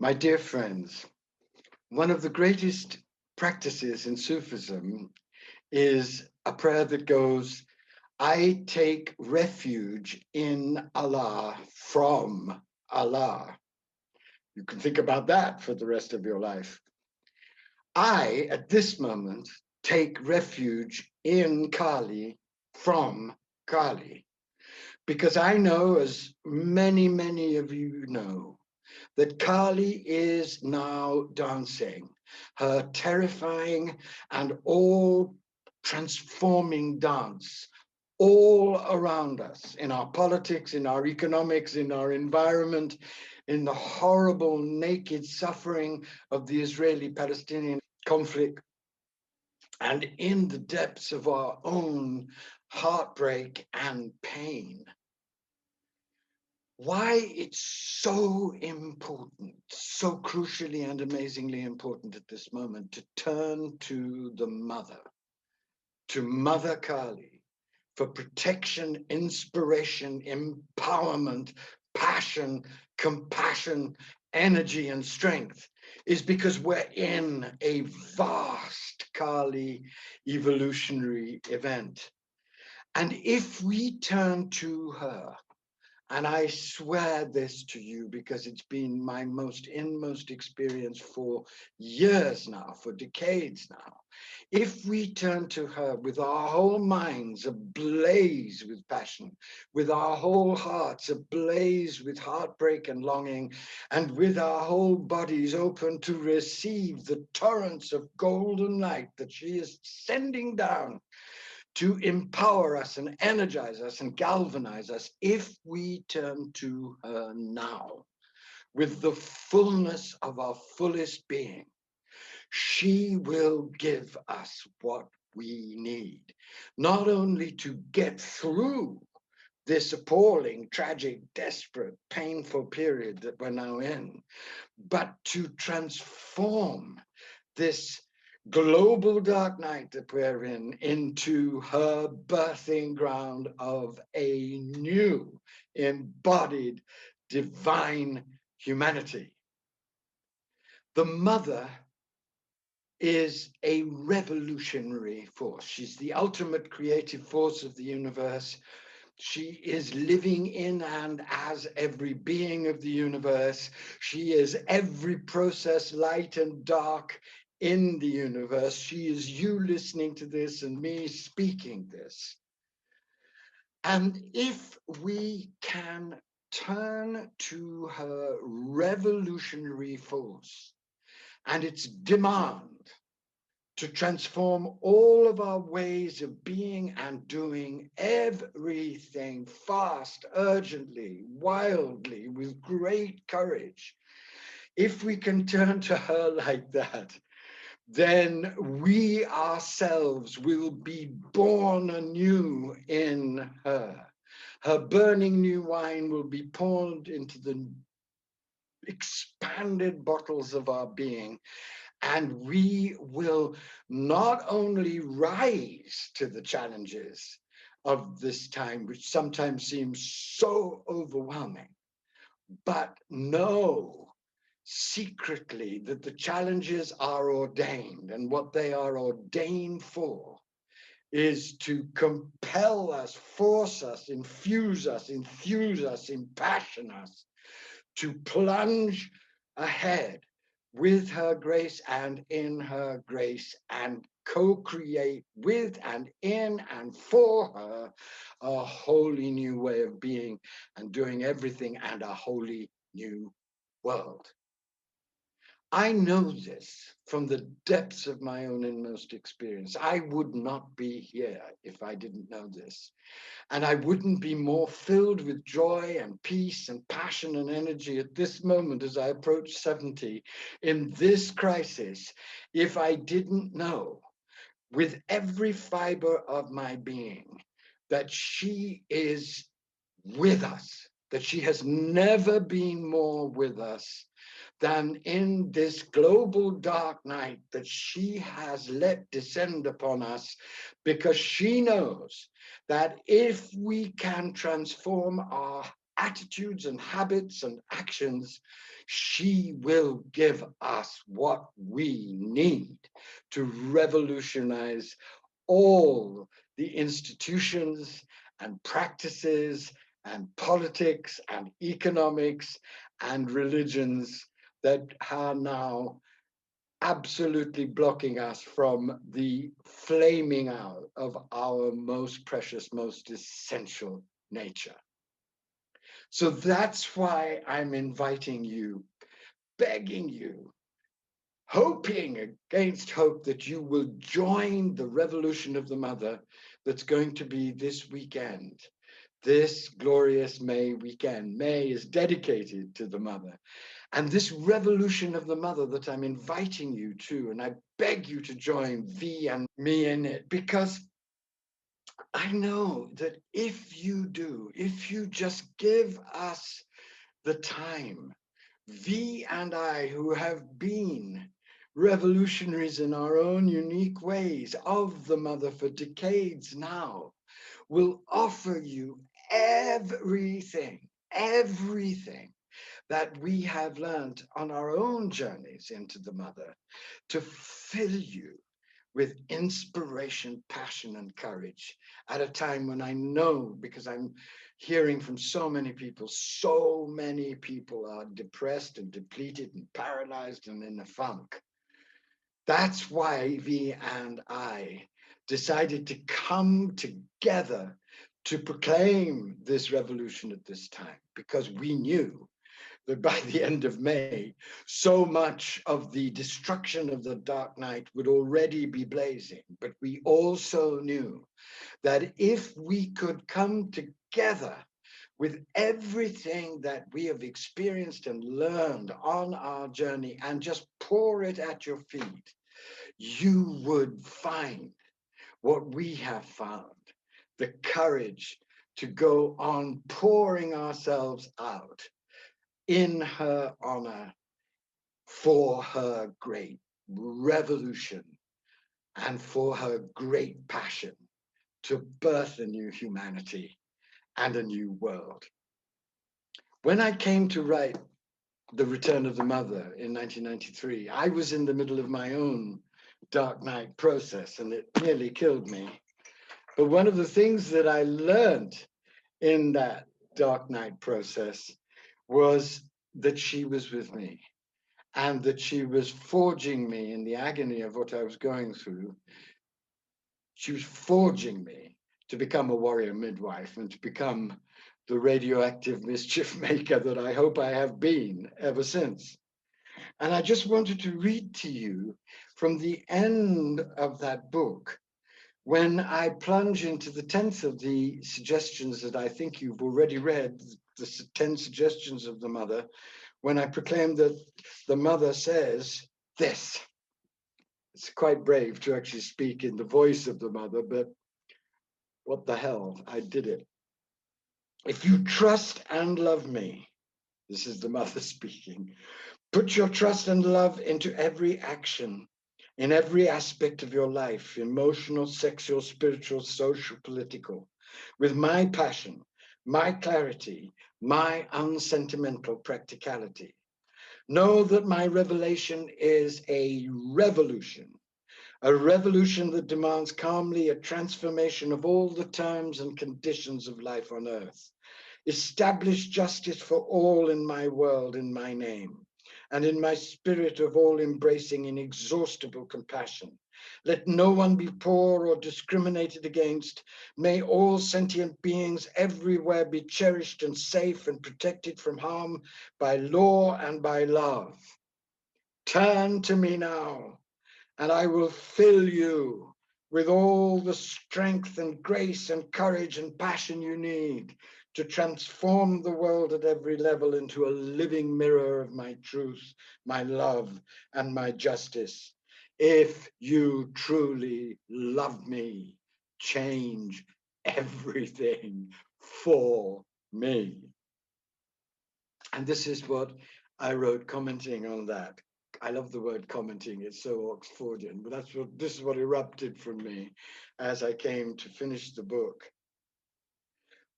My dear friends, one of the greatest practices in Sufism is a prayer that goes, I take refuge in Allah from Allah. You can think about that for the rest of your life. I, at this moment, take refuge in Kali from Kali, because I know, as many, many of you know, that Kali is now dancing her terrifying and all transforming dance all around us, in our politics, in our economics, in our environment, in the horrible naked suffering of the Israeli-Palestinian conflict, and in the depths of our own heartbreak and pain. Why it's so important, so crucially and amazingly important at this moment, to turn to the mother, to Mother Kali, for protection, inspiration, empowerment, passion, compassion, energy, and strength, is because we're in a vast Kali evolutionary event. And if we turn to her, and I swear this to you because it's been my most inmost experience for years now, for decades now. If we turn to her with our whole minds ablaze with passion, with our whole hearts ablaze with heartbreak and longing, and with our whole bodies open to receive the torrents of golden light that she is sending down to empower us and energize us and galvanize us, if we turn to her now with the fullness of our fullest being, she will give us what we need, not only to get through this appalling, tragic, desperate, painful period that we're now in, but to transform this global dark night that we're in into her birthing ground of a new embodied divine humanity. The mother is a revolutionary force. She's the ultimate creative force of the universe. She is living in and as every being of the universe. She is every process, light and dark, in the universe. She is you listening to this and me speaking this. And if we can turn to her revolutionary force and its demand to transform all of our ways of being and doing everything fast, urgently, wildly, with great courage, if we can turn to her like that, then we ourselves will be born anew in her. Her burning new wine will be poured into the expanded bottles of our being, and we will not only rise to the challenges of this time, which sometimes seems so overwhelming, but know secretly that the challenges are ordained, and what they are ordained for is to compel us, force us, infuse us, enthuse us, impassion us to plunge ahead with her grace and in her grace, and co-create with and in and for her a wholly new way of being and doing everything, and a wholly new world. I know this from the depths of my own inmost experience. I would not be here if I didn't know this. And I wouldn't be more filled with joy and peace and passion and energy at this moment as I approach 70 in this crisis if I didn't know with every fiber of my being that she is with us, that she has never been more with us than in this global dark night that she has let descend upon us, because she knows that if we can transform our attitudes and habits and actions, she will give us what we need to revolutionize all the institutions and practices and politics and economics and religions that are now absolutely blocking us from the flaming out of our most precious, most essential nature. So that's why I'm inviting you, begging you, hoping against hope that you will join the revolution of the mother that's going to be this weekend, this glorious May weekend. May is dedicated to the mother. And this revolution of the mother that I'm inviting you to, and I beg you to join V and me in it, because I know that if you do, if you just give us the time, V and I, who have been revolutionaries in our own unique ways of the mother for decades now, will offer you everything, everything that we have learned on our own journeys into the mother to fill you with inspiration, passion, and courage at a time when I know, because I'm hearing from so many people are depressed and depleted and paralyzed and in a funk. That's why V and I decided to come together to proclaim this revolution at this time, because we knew that by the end of May, so much of the destruction of the dark night would already be blazing. But we also knew that if we could come together with everything that we have experienced and learned on our journey and just pour it at your feet, you would find what we have found, the courage to go on pouring ourselves out in her honor for her great revolution and for her great passion to birth a new humanity and a new world. When I came to write The Return of the Mother in 1993, I was in the middle of my own dark night process and it nearly killed me. But one of the things that I learned in that dark night process was that she was with me and that she was forging me in the agony of what I was going through. She was forging me to become a warrior midwife and to become the radioactive mischief maker that I hope I have been ever since. And I just wanted to read to you from the end of that book, when I plunge into the 10th of the suggestions that I think you've already read, the 10 suggestions of the mother, when I proclaim that the mother says this. It's quite brave to actually speak in the voice of the mother, but what the hell, I did it. If you trust and love me, this is the mother speaking, put your trust and love into every action, in every aspect of your life, emotional, sexual, spiritual, social, political, with my passion, my clarity, my unsentimental practicality. Know that my revelation is a revolution that demands calmly a transformation of all the terms and conditions of life on earth. Establish justice for all in my world, in my name, and in my spirit of all embracing inexhaustible compassion. Let no one be poor or discriminated against. May all sentient beings everywhere be cherished and safe and protected from harm by law and by love. Turn to me now, and I will fill you with all the strength and grace and courage and passion you need to transform the world at every level into a living mirror of my truth, my love, and my justice. If you truly love me, change everything for me. And this is what I wrote commenting on that. I love the word commenting, it's so Oxfordian, but this is what erupted from me as I came to finish the book.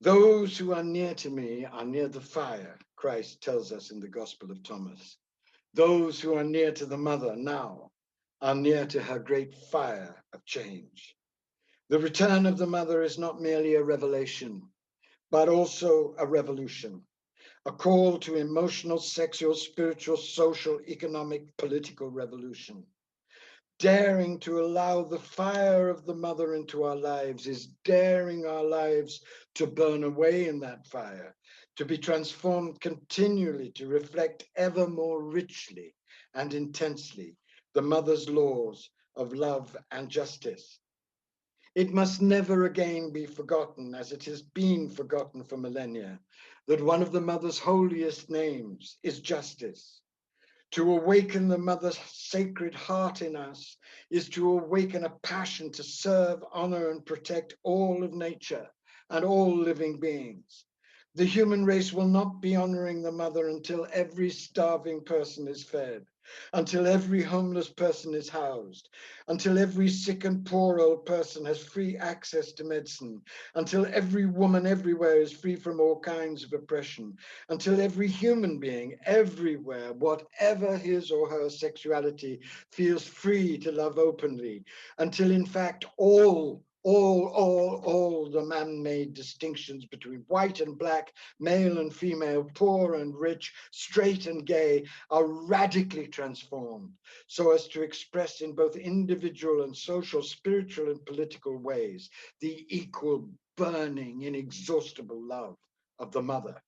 Those who are near to me are near the fire, Christ tells us in the Gospel of Thomas. Those who are near to the mother now are near to her great fire of change. The return of the mother is not merely a revelation, but also a revolution, a call to emotional, sexual, spiritual, social, economic, political revolution. Daring to allow the fire of the mother into our lives is daring our lives to burn away in that fire, to be transformed continually, to reflect ever more richly and intensely the mother's laws of love and justice. It must never again be forgotten, as it has been forgotten for millennia, that one of the mother's holiest names is justice. To awaken the mother's sacred heart in us is to awaken a passion to serve, honor, and protect all of nature and all living beings. The human race will not be honoring the mother until every starving person is fed, until every homeless person is housed, until every sick and poor old person has free access to medicine, until every woman everywhere is free from all kinds of oppression, until every human being everywhere, whatever his or her sexuality, feels free to love openly, until in fact all the man-made distinctions between white and black, male and female, poor and rich, straight and gay are radically transformed so as to express in both individual and social, spiritual and political ways the equal, burning, inexhaustible love of the mother.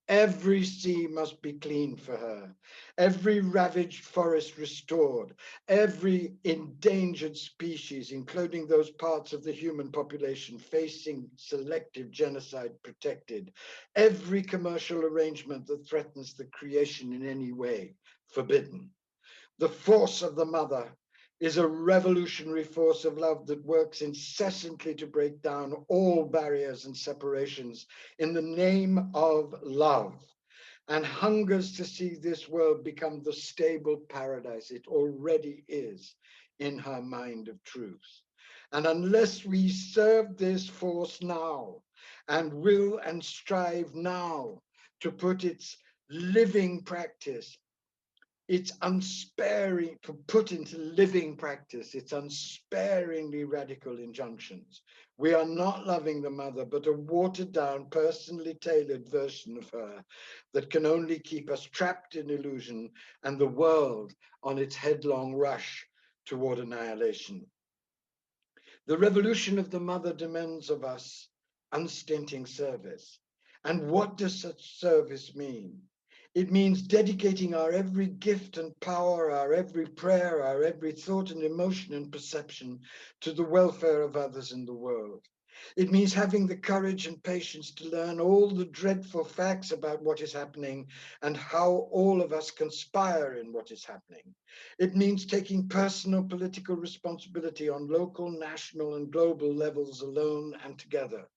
Every sea must be cleaned for her, every ravaged forest restored, every endangered species, including those parts of the human population facing selective genocide, protected, every commercial arrangement that threatens the creation in any way, forbidden. The force of the mother is a revolutionary force of love that works incessantly to break down all barriers and separations in the name of love, and hungers to see this world become the stable paradise it already is in her mind of truth. And unless we serve this force now and will and strive now to put its living practice, it's unsparing to put into living practice its unsparingly radical injunctions. We are not loving the mother, but a watered down, personally tailored version of her that can only keep us trapped in illusion and the world on its headlong rush toward annihilation. The revolution of the mother demands of us unstinting service. And what does such service mean? It means dedicating our every gift and power, our every prayer, our every thought and emotion and perception to the welfare of others in the world. It means having the courage and patience to learn all the dreadful facts about what is happening and how all of us conspire in what is happening. It means taking personal political responsibility on local, national, and global levels alone and together.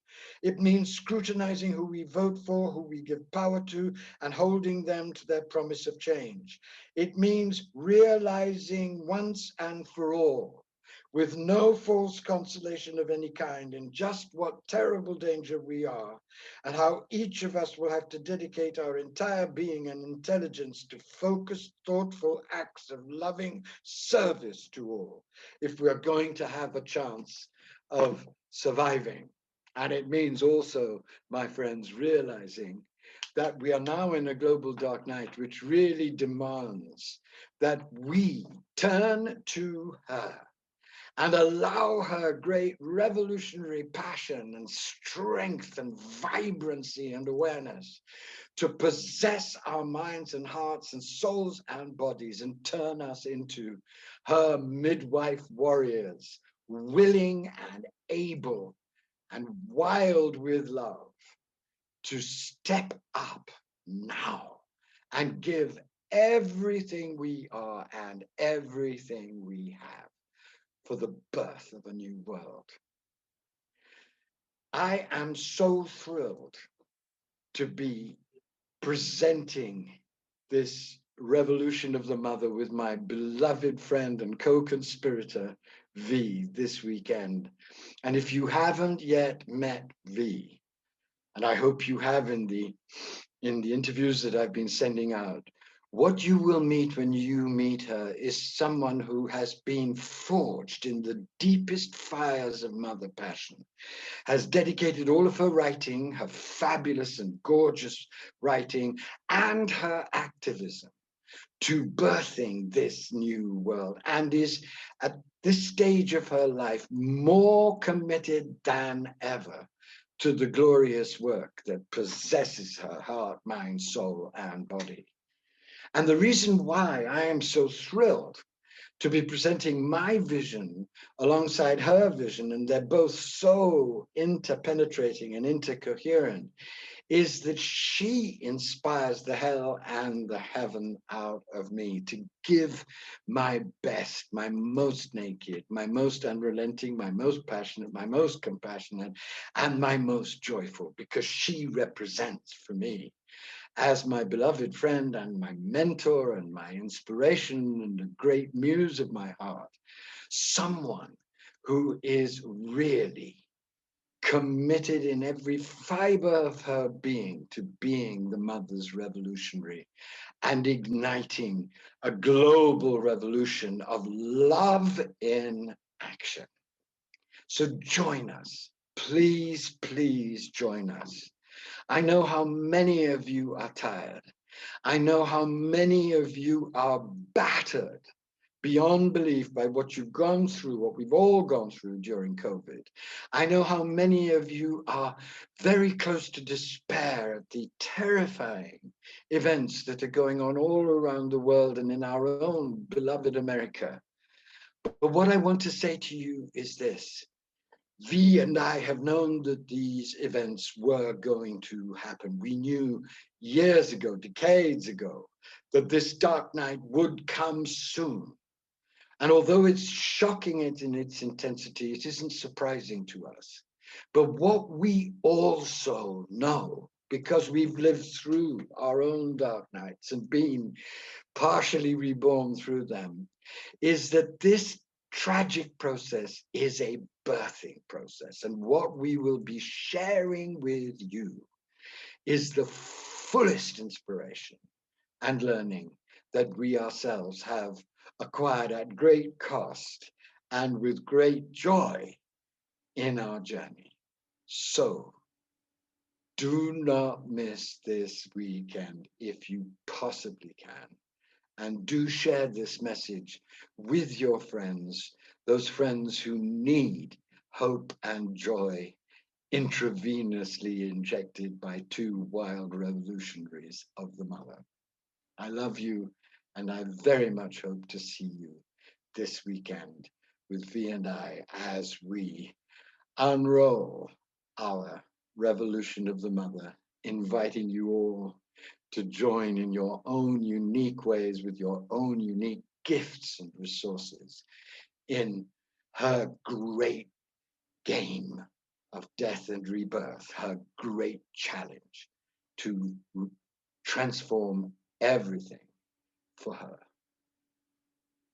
It means scrutinizing who we vote for, who we give power to, and holding them to their promise of change. It means realizing once and for all, with no false consolation of any kind, in just what terrible danger we are, and how each of us will have to dedicate our entire being and intelligence to focused, thoughtful acts of loving service to all, if we're going to have a chance of surviving. And it means also, my friends, realizing that we are now in a global dark night, which really demands that we turn to her and allow her great revolutionary passion and strength and vibrancy and awareness to possess our minds and hearts and souls and bodies and turn us into her midwife warriors, willing and able and wild with love to step up now and give everything we are and everything we have for the birth of a new world. I am so thrilled to be presenting this revolution of the mother with my beloved friend and co-conspirator V this weekend. And if you haven't yet met V, and I hope you have in the interviews that I've been sending out, what you will meet when you meet her is someone who has been forged in the deepest fires of mother passion, has dedicated all of her writing, her fabulous and gorgeous writing, and her activism to birthing this new world, and is at this stage of her life more committed than ever to the glorious work that possesses her heart, mind, soul, and body. And the reason why I am so thrilled to be presenting my vision alongside her vision, and they're both so interpenetrating and intercoherent, is that she inspires the hell and the heaven out of me to give my best, my most naked, my most unrelenting, my most passionate, my most compassionate, and my most joyful, because she represents for me, as my beloved friend and my mentor and my inspiration and the great muse of my heart, someone who is really committed in every fiber of her being to being the mother's revolutionary and igniting a global revolution of love in action. So join us. Please, please join us. I know how many of you are tired. I know how many of you are battered beyond belief by what you've gone through, what we've all gone through during COVID. I know how many of you are very close to despair at the terrifying events that are going on all around the world and in our own beloved America. But what I want to say to you is this. Vi and I have known that these events were going to happen. We knew years ago, decades ago, that this dark night would come soon. And although it's shocking in its intensity, it isn't surprising to us. But what we also know, because we've lived through our own dark nights and been partially reborn through them, is that this tragic process is a birthing process. And what we will be sharing with you is the fullest inspiration and learning that we ourselves have acquired at great cost and with great joy in our journey. So do not miss this weekend if you possibly can. And do share this message with your friends, those friends who need hope and joy intravenously injected by two wild revolutionaries of the mother. I love you, and I very much hope to see you this weekend with V and I as we unroll our revolution of the mother, inviting you all to join in your own unique ways with your own unique gifts and resources in her great game of death and rebirth, her great challenge to transform everything for her.